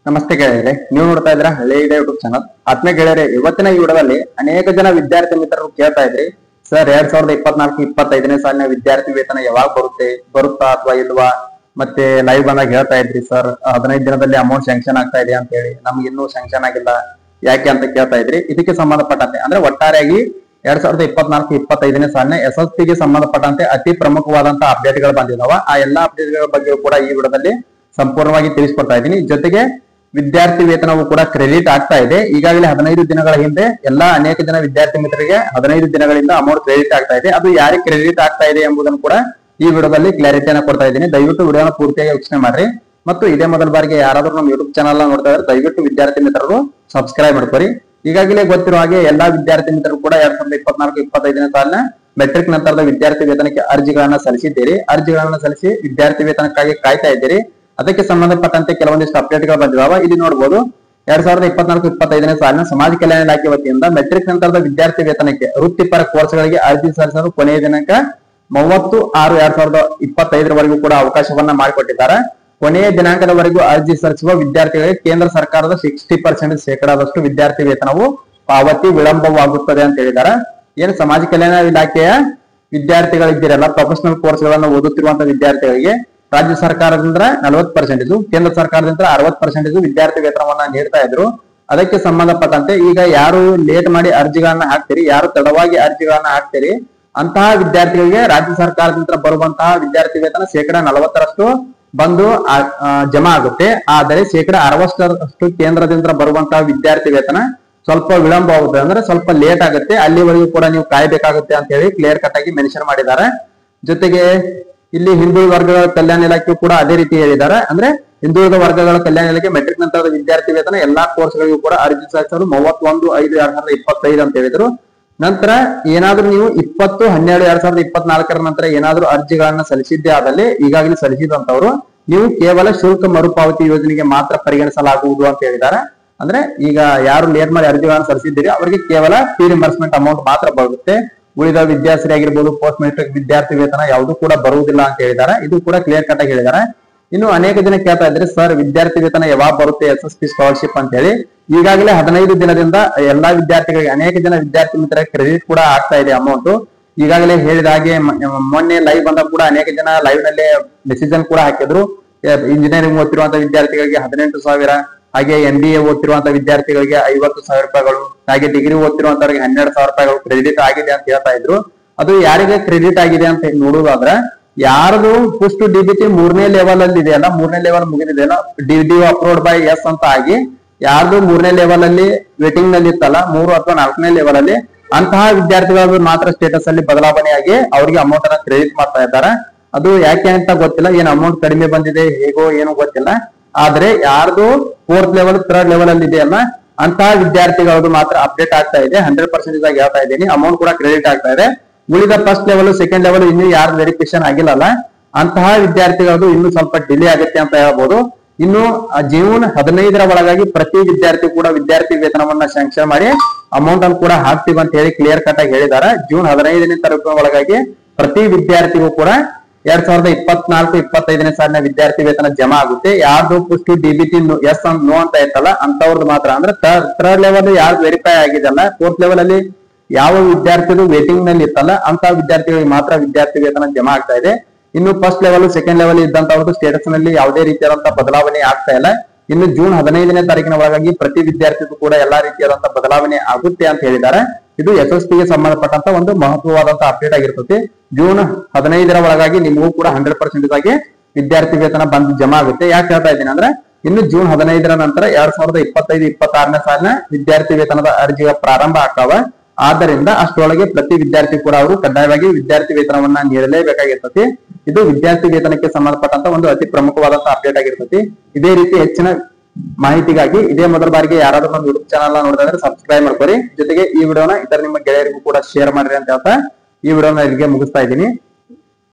ನಮಸ್ತೆ ಗೆಳೆಯರೆ, ನೀವು ನೋಡ್ತಾ ಇದ್ರ ಹಳ್ಳಿ ಯೂಟ್ಯೂಬ್ ಚಾನಲ್. ಆತ್ಮೀಯ ಗೆಳೆಯರೆ, ಇವತ್ತಿನ ಈ ವಿಡಿಯೋದಲ್ಲಿ ಅನೇಕ ಜನ ವಿದ್ಯಾರ್ಥಿ ಮಿತ್ರರು ಕೇಳ್ತಾ ಇದ್ರಿ, ಸರ್ 2024-25ನೇ ಸಾಲಿನ ವಿದ್ಯಾರ್ಥಿ ವೇತನ ಯಾವಾಗ ಬರುತ್ತಾ ಅಥವಾ ಇಲ್ವಾ, ಮತ್ತೆ ಲೈವ್ ಬಂದಾಗ ಹೇಳ್ತಾ ಇದ್ರಿ ಸರ್ 15 ದಿನದಲ್ಲಿ ಅಮೌಂಟ್ ಸ್ಯಾಂಕ್ಷನ್ ಆಗ್ತಾ ಇದೆ ಅಂತ ಹೇಳಿ, ನಮ್ಗೆ ಇನ್ನೂ ಸ್ಯಾಂಕ್ಷನ್ ಆಗಿಲ್ಲ ಯಾಕೆ ಅಂತ ಕೇಳ್ತಾ ಇದ್ರಿ. ಇದಕ್ಕೆ ಸಂಬಂಧಪಟ್ಟಂತೆ ಅಂದ್ರೆ ಒಟ್ಟಾರೆಯಾಗಿ 2024-25ನೇ ಸಾಲಿನ SSLC ಗೆ ಸಂಬಂಧಪಟ್ಟಂತೆ ಅತಿ ಪ್ರಮುಖವಾದಂತಹ ಅಪ್ಡೇಟ್ ಗಳು ಬಂದಿದಾವ. ಆ ಎಲ್ಲಾ ಅಪ್ಡೇಟ್ ಗಳ ಬಗ್ಗೆ ಕೂಡ ಈ ವಿಡಿಯೋದಲ್ಲಿ ಸಂಪೂರ್ಣವಾಗಿ ತಿಳಿಸ್ಕೊಡ್ತಾ ಇದ್ದೀನಿ. ಜೊತೆಗೆ ವಿದ್ಯಾರ್ಥಿ ವೇತನವು ಕೂಡ ಕ್ರೆಡಿಟ್ ಆಗ್ತಾ ಇದೆ. ಈಗಾಗಲೇ 15 ದಿನಗಳ ಹಿಂದೆ ಅನೇಕ ಜನ ವಿದ್ಯಾರ್ಥಿ ಮಿತ್ರರಿಗೆ 15 ದಿನಗಳಿಂದ ಅಮೌಂಟ್ ಕ್ರೆಡಿಟ್ ಆಗ್ತಾ ಇದೆ. ಅದು ಯಾರಿಗೆ ಕ್ರೆಡಿಟ್ ಆಗ್ತಾ ಇದೆ ಎಂಬುದನ್ನು ಕೂಡ ಈ ವಿಡಿಯೋದಲ್ಲಿ ಕ್ಲಾರಿಟಿಯನ್ನು ಕೊಡ್ತಾ ಇದ್ದೀನಿ. ದಯವಿಟ್ಟು ವಿಡಿಯೋನ ಪೂರ್ತಿಯಾಗಿ ವೀಕ್ಷಣೆ ಮಾಡ್ರಿ. ಮತ್ತು ಇದೇ ಮೊದಲ ಬಾರಿಗೆ ಯಾರಾದ್ರೂ ನಮ್ಮ ಯೂಟ್ಯೂಬ್ ಚಾನಲ್ ನೋಡ್ತಾ ಇದ್ರೆ ದಯವಿಟ್ಟು ವಿದ್ಯಾರ್ಥಿ ಮಿತ್ರರು ಸಬ್ಸ್ಕ್ರೈಬ್ ಮಾಡ್ಕೊರಿ. ಈಗಾಗಲೇ ಗೊತ್ತಿರೋ ಹಾಗೆ ಎಲ್ಲಾ ವಿದ್ಯಾರ್ಥಿ ಮಿತ್ರರು ಕೂಡ 2024-25ನೇ ಸಾಲಿನ ಮೆಟ್ರಿಕ್ ನಂತರದ ವಿದ್ಯಾರ್ಥಿ ವೇತನಕ್ಕೆ ಅರ್ಜಿಗಳನ್ನ ಸಲ್ಲಿಸಿದ್ದೀರಿ. ಅರ್ಜಿಗಳನ್ನ ಸಲ್ಲಿಸಿ ವಿದ್ಯಾರ್ಥಿ ವೇತನಕ್ಕಾಗಿ ಕಾಯ್ತಾ ಇದ್ದೀರಿ. ಅದಕ್ಕೆ ಸಂಬಂಧಪಟ್ಟಂತೆ ಕೆಲವೊಂದಿಷ್ಟು ಅಪ್ಡೇಟ್ ಗಳು ಬಂದಿದಾವ. ಇಲ್ಲಿ ನೋಡಬಹುದು 2024-25ನೇ ಸಾಲಿನ ಸಮಾಜ ಕಲ್ಯಾಣ ಇಲಾಖೆ ವತಿಯಿಂದ ಮೆಟ್ರಿಕ್ ನಂತರದ ವಿದ್ಯಾರ್ಥಿ ವೇತನಕ್ಕೆ ವೃತ್ತಿಪರ ಕೋರ್ಸ್ಗಳಿಗೆ ಅರ್ಜಿ ಸಲ್ಲಿಸಲು ಕೊನೆಯ ದಿನಾಂಕ 30/6/2025 ಕೂಡ ಅವಕಾಶವನ್ನ ಮಾಡಿಕೊಟ್ಟಿದ್ದಾರೆ. ಕೊನೆಯ ದಿನಾಂಕದವರೆಗೂ ಅರ್ಜಿ ಸಲ್ಲಿಸುವ ವಿದ್ಯಾರ್ಥಿಗಳಿಗೆ ಕೇಂದ್ರ ಸರ್ಕಾರದ 60% ಶೇಕಡಾದಷ್ಟು ವಿದ್ಯಾರ್ಥಿ ವೇತನವು ಪಾವತಿ ವಿಳಂಬವಾಗುತ್ತದೆ ಅಂತ ಹೇಳಿದ್ದಾರೆ. ಏನು ಸಮಾಜ ಕಲ್ಯಾಣ ಇಲಾಖೆಯ ವಿದ್ಯಾರ್ಥಿಗಳಿದ್ದೀರಲ್ಲ, ಪ್ರೊಫೆಷನಲ್ ಕೋರ್ಸ್ ಗಳನ್ನು ಓದುತ್ತಿರುವಂತಹ ವಿದ್ಯಾರ್ಥಿಗಳಿಗೆ ರಾಜ್ಯ ಸರ್ಕಾರದಿಂದ 40%, ಕೇಂದ್ರ ಸರ್ಕಾರದಿಂದ 60% ವಿದ್ಯಾರ್ಥಿ ವೇತನವನ್ನ ನೀಡ್ತಾ ಇದ್ರು. ಅದಕ್ಕೆ ಸಂಬಂಧಪಟ್ಟಂತೆ ಈಗ ಯಾರು ಲೇಟ್ ಮಾಡಿ ಅರ್ಜಿಗಳನ್ನ ಹಾಕ್ತೀರಿ, ಯಾರು ತಡವಾಗಿ ಅರ್ಜಿಗಳನ್ನ ಹಾಕ್ತೀರಿ, ಅಂತಹ ವಿದ್ಯಾರ್ಥಿಗಳಿಗೆ ರಾಜ್ಯ ಸರ್ಕಾರದಿಂದ ಬರುವಂತಹ ವಿದ್ಯಾರ್ಥಿ ವೇತನ 40% ಬಂದು ಜಮಾ ಆಗುತ್ತೆ. ಆದರೆ 60% ಕೇಂದ್ರದಿಂದ ಬರುವಂತಹ ವಿದ್ಯಾರ್ಥಿ ವೇತನ ಸ್ವಲ್ಪ ವಿಳಂಬ ಆಗುತ್ತೆ, ಅಂದ್ರೆ ಸ್ವಲ್ಪ ಲೇಟ್ ಆಗುತ್ತೆ. ಅಲ್ಲಿವರೆಗೂ ಕೂಡ ನೀವು ಕಾಯ್ಬೇಕಾಗುತ್ತೆ ಅಂತ ಹೇಳಿ ಕ್ಲಿಯರ್ ಕಟ್ ಆಗಿ ಮೆನ್ಷನ್ ಮಾಡಿದ್ದಾರೆ. ಜೊತೆಗೆ ಇಲ್ಲಿ ಹಿಂದುಳಿದ ವರ್ಗಗಳ ಕಲ್ಯಾಣ ಇಲಾಖೆ ಕೂಡ ಅದೇ ರೀತಿ ಹೇಳಿದ್ದಾರೆ. ಅಂದ್ರೆ ಹಿಂದುಳಿದ ವರ್ಗಗಳ ಕಲ್ಯಾಣ ಇಲಾಖೆ ಮೆಟ್ರಿಕ್ ನಂತರದ ವಿದ್ಯಾರ್ಥಿ ವೇತನ ಎಲ್ಲಾ ಕೋರ್ಸ್ಗಳಿಗೂ ಕೂಡ ಅರ್ಜಿ ಸಲ್ಲಿಸಲು 31/5/2024 ಅಂತ ಹೇಳಿದ್ರು. ನಂತರ ಏನಾದ್ರೂ ನೀವು 20/12/2024 ನಂತರ ಏನಾದ್ರೂ ಅರ್ಜಿಗಳನ್ನ ಸಲ್ಲಿಸಿದ್ದೇ ಆದಲ್ಲಿ ಈಗಾಗಲೇ ಸಲ್ಲಿಸಿದಂತವ್ರು ನೀವು ಕೇವಲ ಶುಲ್ಕ ಮರುಪಾವತಿ ಯೋಜನೆಗೆ ಮಾತ್ರ ಪರಿಗಣಿಸಲಾಗುವುದು ಅಂತ ಹೇಳಿದ್ದಾರೆ. ಅಂದ್ರೆ ಈಗ ಯಾರು ಲೇಟ್ ಮಾಡಿ ಅರ್ಜಿಗಳನ್ನ ಸಲ್ಲಿಸಿದ್ದೀರಿ ಅವರಿಗೆ ಕೇವಲ ಫೀ ರಿಮರ್ಸ್ಮೆಂಟ್ ಅಮೌಂಟ್ ಮಾತ್ರ ಬರುತ್ತೆ. ಉಳಿದ ವಿದ್ಯಾರ್ಥಿ ಆಗಿರ್ಬೋದು, ಪೋಸ್ಟ್ ಮೆಟ್ರಿಕ್ ವಿದ್ಯಾರ್ಥಿ ವೇತನ ಯಾವುದು ಕೂಡ ಬರುವುದಿಲ್ಲ ಅಂತ ಹೇಳಿದ್ದಾರೆ. ಇದು ಕೂಡ ಕ್ಲಿಯರ್ ಕಟ್ ಆಗಿ ಹೇಳಿದ್ದಾರೆ. ಇನ್ನು ಅನೇಕ ಜನ ಕೇಳ್ತಾ ಇದ್ರೆ, ಸರ್ ವಿದ್ಯಾರ್ಥಿ ವೇತನ ಯಾವಾಗ ಬರುತ್ತೆ SSP ಸ್ಕಾಲರ್ಶಿಪ್ ಅಂತ ಹೇಳಿ. ಈಗಾಗಲೇ 15 ದಿನದಿಂದ ಎಲ್ಲಾ ವಿದ್ಯಾರ್ಥಿಗಳಿಗೆ ಅನೇಕ ಜನ ವಿದ್ಯಾರ್ಥಿ ಮಿತ್ರ ಕ್ರೆಡಿಟ್ ಕೂಡ ಆಗ್ತಾ ಇದೆ ಅಮೌಂಟ್. ಈಗಾಗಲೇ ಹೇಳಿದ ಹಾಗೆ ಮೊನ್ನೆ ಲೈವ್ ಬಂದಾಗ ಕೂಡ ಅನೇಕ ಜನ ಲೈವ್ ನಲ್ಲಿ ಡಿಸಿಷನ್ ಕೂಡ ಹಾಕಿದ್ರು. ಇಂಜಿನಿಯರಿಂಗ್ ಓದ್ತಿರುವಂತಹ ವಿದ್ಯಾರ್ಥಿಗಳಿಗೆ 18,000, ಹಾಗೆ MBA ಓದ್ತಿರುವಂತಹ ವಿದ್ಯಾರ್ಥಿಗಳಿಗೆ 50,000 ರೂಪಾಯಿಗಳು, ಹಾಗೆ ಡಿಗ್ರಿ ಓದ್ತಿರುವಂತವರಿಗೆ 12,000 ರೂಪಾಯಿಗಳು ಕ್ರೆಡಿಟ್ ಆಗಿದೆ ಅಂತ ಹೇಳ್ತಾ ಇದ್ರು. ಅದು ಯಾರಿಗೆ ಕ್ರೆಡಿಟ್ ಆಗಿದೆ ಅಂತ ನೋಡುವುದಾದ್ರೆ, ಯಾರದು ಪೋಸ್ಟ್ DBT 3ನೇ ಲೆವೆಲ್ ಅಲ್ಲಿ ಇದೆಯಲ್ಲ, 3ನೇ ಲೆವೆಲ್ ಮುಗಿದಿದೆಯಲ್ಲ, DDO ಅಪ್ರೂವ್ಡ್ ಬೈ ಎಸ್ ಅಂತ ಆಗಿ ಯಾರ್ದು 3ನೇ ಲೆವೆಲ್ ಅಲ್ಲಿ ವೇಟಿಂಗ್ ನಲ್ಲಿ ಇತ್ತಲ್ಲ, 3 ಅಥವಾ 4ನೇ ಲೆವೆಲ್ ಅಲ್ಲಿ, ಅಂತಹ ವಿದ್ಯಾರ್ಥಿಗಳು ಮಾತ್ರ ಸ್ಟೇಟಸ್ ಅಲ್ಲಿ ಬದಲಾವಣೆ ಆಗಿ ಅವರಿಗೆ ಅಮೌಂಟ್ ಅನ್ನ ಕ್ರೆಡಿಟ್ ಮಾಡ್ತಾ ಇದ್ದಾರೆ. ಅದು ಯಾಕೆ ಅಂತ ಗೊತ್ತಿಲ್ಲ, ಏನ್ ಅಮೌಂಟ್ ಕಡಿಮೆ ಬಂದಿದೆ ಹೇಗೋ ಏನೋ ಗೊತ್ತಿಲ್ಲ. ಆದ್ರೆ ಯಾರ್ದು 4th ಲೆವೆಲ್ 3rd ಲೆವೆಲ್ ಅಲ್ಲಿ ಇದೆಯಲ್ಲ, ಅಂತಹ ವಿದ್ಯಾರ್ಥಿಗಳದ್ದು ಮಾತ್ರ ಅಪ್ಡೇಟ್ ಆಗ್ತಾ ಇದೆ. 100% ಆಗಿ ಹೇಳ್ತಾ ಇದ್ದೀನಿ, ಅಮೌಂಟ್ ಕೂಡ ಕ್ರೆಡಿಟ್ ಆಗ್ತಾ ಇದೆ. ಉಳಿದ ಫಸ್ಟ್ ಲೆವೆಲ್, ಸೆಕೆಂಡ್ ಲೆವೆಲ್ ಇನ್ನು ಯಾರು ವೆರಿಫಿಕೇಶನ್ ಆಗಿಲ್ಲಲ್ಲ, ಅಂತಹ ವಿದ್ಯಾರ್ಥಿಗಳದ್ದು ಇನ್ನು ಸ್ವಲ್ಪ ಡಿಲೇ ಆಗುತ್ತೆ ಅಂತ ಹೇಳ್ಬೋದು. ಇನ್ನು ಜೂನ್ 15ರ ಒಳಗಾಗಿ ಪ್ರತಿ ವಿದ್ಯಾರ್ಥಿ ಕೂಡ ವಿದ್ಯಾರ್ಥಿ ವೇತನವನ್ನ ಸ್ಯಾಂಕ್ಷನ್ ಮಾಡಿ ಅಮೌಂಟ್ ಅನ್ನು ಕೂಡ ಹಾಕ್ತೀವಿ ಅಂತ ಹೇಳಿ ಕ್ಲಿಯರ್ ಕಟ್ ಆಗಿ ಹೇಳಿದ್ದಾರೆ. ಜೂನ್ 15ನೇ ತಾರೀಕು ಒಳಗಾಗಿ ಪ್ರತಿ ವಿದ್ಯಾರ್ಥಿಗೂ ಕೂಡ 2024-25ನೇ ಸಾಲಿನ ವಿದ್ಯಾರ್ಥಿ ವೇತನ ಜಮಾ ಆಗುತ್ತೆ. ಯಾರ್ದು ಪೋಸ್ಟ್ DBT ಎಸ್ ನೋ ಅಂತ ಇತ್ತಲ್ಲ ಅಂತವ್ರದ್ದು ಮಾತ್ರ, ಅಂದ್ರೆ 3rd ಲೆವೆಲ್ ಯಾರು ವೆರಿಫೈ ಆಗಿದೆಲ್ಲ, 4th ಲೆವೆಲ್ ಅಲ್ಲಿ ಯಾವ ವಿದ್ಯಾರ್ಥಿಗಳು ವೇಟಿಂಗ್ ನಲ್ಲಿ ಇತ್ತಲ್ಲ ಅಂತ ವಿದ್ಯಾರ್ಥಿಗಳಿಗೆ ಮಾತ್ರ ವಿದ್ಯಾರ್ಥಿ ವೇತನ ಜಮಾ ಆಗ್ತಾ ಇದೆ. ಇನ್ನು ಫಸ್ಟ್ ಲೆವೆಲ್, ಸೆಕೆಂಡ್ ಲೆವೆಲ್ ಇದ್ದಂತವ್ರದ್ದು ಸ್ಟೇಟಸ್ ನಲ್ಲಿ ಯಾವುದೇ ರೀತಿಯಾದಂತಹ ಬದಲಾವಣೆ ಆಗ್ತಾ ಇಲ್ಲ. ಇನ್ನು ಜೂನ್ 15ನೇ ತಾರೀಕಿನ ಒಳಗಾಗಿ ಪ್ರತಿ ವಿದ್ಯಾರ್ಥಿಗೂ ಕೂಡ ಎಲ್ಲಾ ರೀತಿಯಾದಂತಹ ಬದಲಾವಣೆ ಆಗುತ್ತೆ ಅಂತ ಹೇಳಿದ್ದಾರೆ. ಇದು SSP ಗೆ ಸಂಬಂಧಪಟ್ಟಂತ ಒಂದು ಮಹತ್ವವಾದಂತಹ ಅಪ್ಡೇಟ್ ಆಗಿರ್ತದೆ. ಜೂನ್ 15ರ ಒಳಗಾಗಿ ನಿಮಗೂ ಕೂಡ 100% ಆಗಿ ವಿದ್ಯಾರ್ಥಿ ವೇತನ ಬಂದು ಜಮಾ ಆಗುತ್ತೆ. ಯಾಕೆ ಹೇಳ್ತಾ ಇದ್ದೀನಿ ಅಂದ್ರೆ, ಇನ್ನು ಜೂನ್ 15ರ ನಂತರ 2025-26ನೇ ಸಾಲಿನ ವಿದ್ಯಾರ್ಥಿ ವೇತನದ ಅರ್ಜಿಗಳ ಪ್ರಾರಂಭ ಆಗ್ತಾವ. ಆದ್ದರಿಂದ ಅಷ್ಟರೊಳಗೆ ಪ್ರತಿ ವಿದ್ಯಾರ್ಥಿ ಕೂಡ ಅವರು ಕಡ್ಡಾಯವಾಗಿ ವಿದ್ಯಾರ್ಥಿ ವೇತನವನ್ನ ನೀಡಲೇಬೇಕಾಗಿರ್ತತಿ. ಇದು ವಿದ್ಯಾರ್ಥಿ ವೇತನಕ್ಕೆ ಸಂಬಂಧಪಟ್ಟಂತ ಒಂದು ಅತಿ ಪ್ರಮುಖವಾದಂತಹ ಅಪ್ಡೇಟ್ ಆಗಿರ್ತತಿ. ಇದೇ ರೀತಿ ಹೆಚ್ಚಿನ ಮಾಹಿತಿಗಾಗಿ ಇದೇ ಮೊದಲ ಬಾರಿಗೆ ಯಾರಾದ್ರೂ ನಮ್ಮ ಯೂಟ್ಯೂಬ್ ಚಾನಲ್ ನೋಡಿದ್ರೆ ಸಬ್ಸ್ಕ್ರೈಬ್ ಮಾಡ್ಕೊರಿ. ಜೊತೆಗೆ ಈ ವಿಡಿಯೋನ ಇತರ ನಿಮ್ಮ ಗೆಳೆಯರಿಗೂ ಕೂಡ ಶೇರ್ ಮಾಡ್ರಿ ಅಂತ ಹೇಳ್ತಾ ಈ ವಿಡಿಯೋನ ಇಲ್ಲಿಗೆ ಮುಗಿಸ್ತಾ ಇದ್ದೀನಿ.